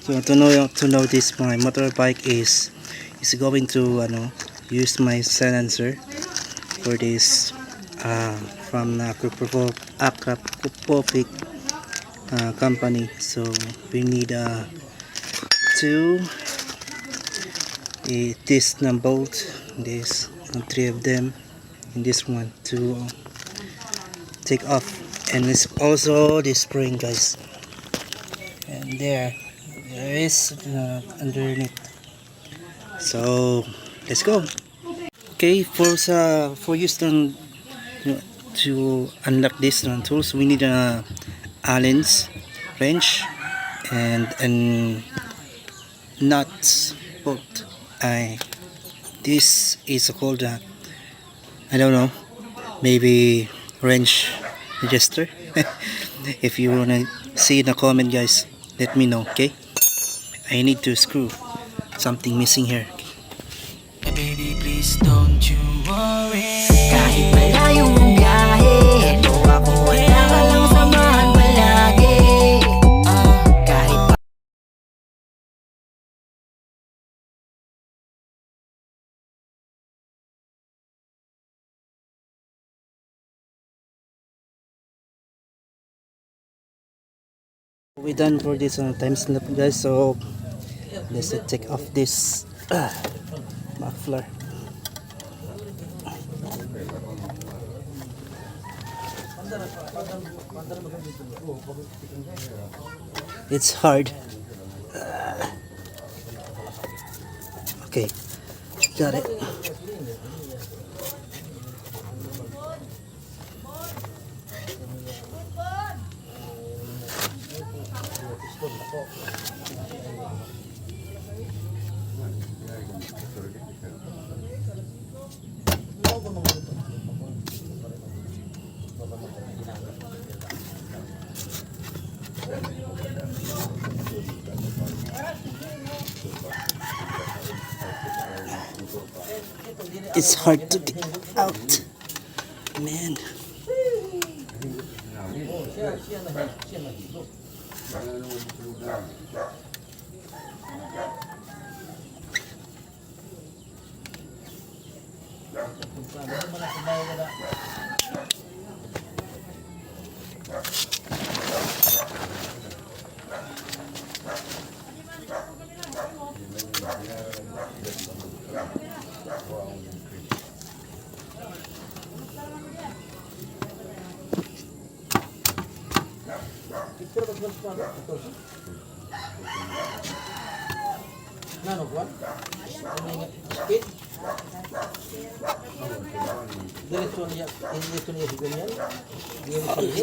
So to know this, my motorbike is going to use my silencer for this from akrapovic company. So we need two this bolt, this three of them, and this one to take off, and it's also the spring, guys, and there is underneath. So let's go. Okay, for use to unlock this tools, we need Allen's wrench and nuts bolt. This is called I don't know, maybe wrench adjuster. If you wanna see in the comment, guys, let me know. Okay, I need to screw something missing here. Baby, please don't you worry. Kahit malayo ang biyahe, ito ako wala ka lang samahan palagi. Kahit pa we're done for this time slip, guys. So let's take off this muffler. It's hard. Okay, got it. It's hard to get out, man.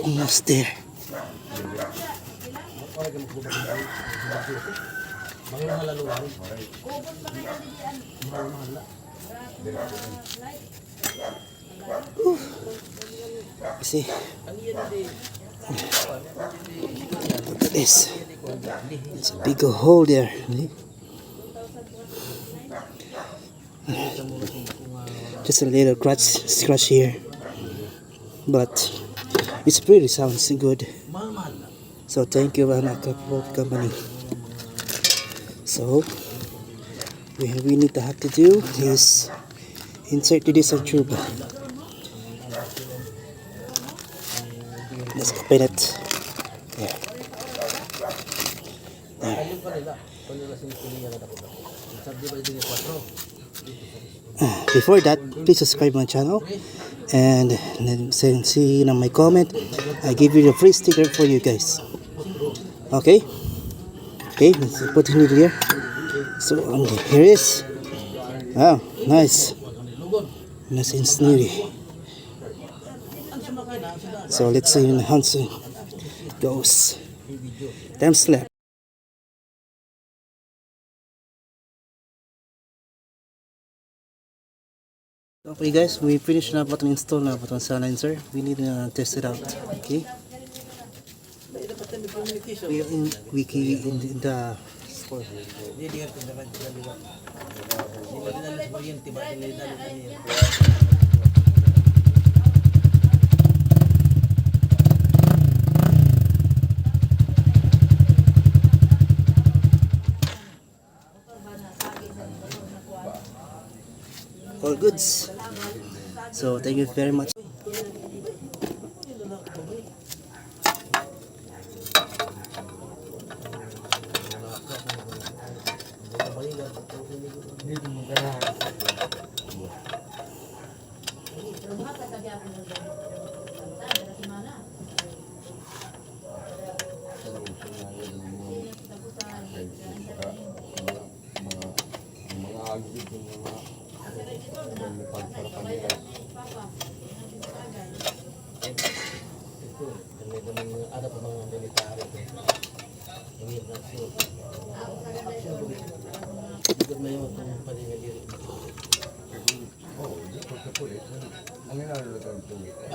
Almost there. See, look at this. It's a big hole there. Just a little scratch here, but it's pretty sounds good. So thank you, akrapovic company. So we need to have to do is insert this tube. Let's open it. There. Before that, please subscribe my channel and then see in my comment. I give you the free sticker for you guys. Okay, let's put it here. So here it is. Wow, nice and snooty. So let's see how it goes. Damn slap. Okay, guys, we finished na button install na button silencer. We need to test it out. Okay, we in the store. all goods. So thank you very much.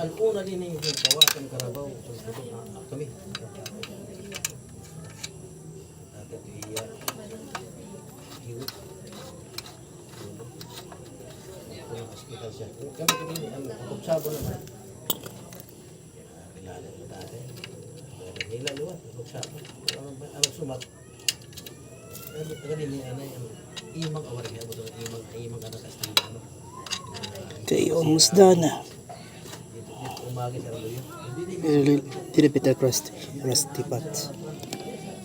Ang una din yung kawasan karabaw kami. Agad iya. Hiwit. Kung hospital siya. Kami din ang kutsabo naman. Kilala mo dati. Nila luwa, kutsabo. Ang sumat. Ganun yung imang awari mo doon, imang anak Estilo. Okay, almost done. Umagi sa luyo. Little bit of rusty pot.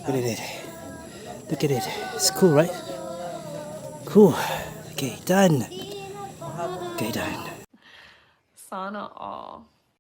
Look at it. Look at it. It's cool, right? Cool. Okay, done. Okay, done. Sana all.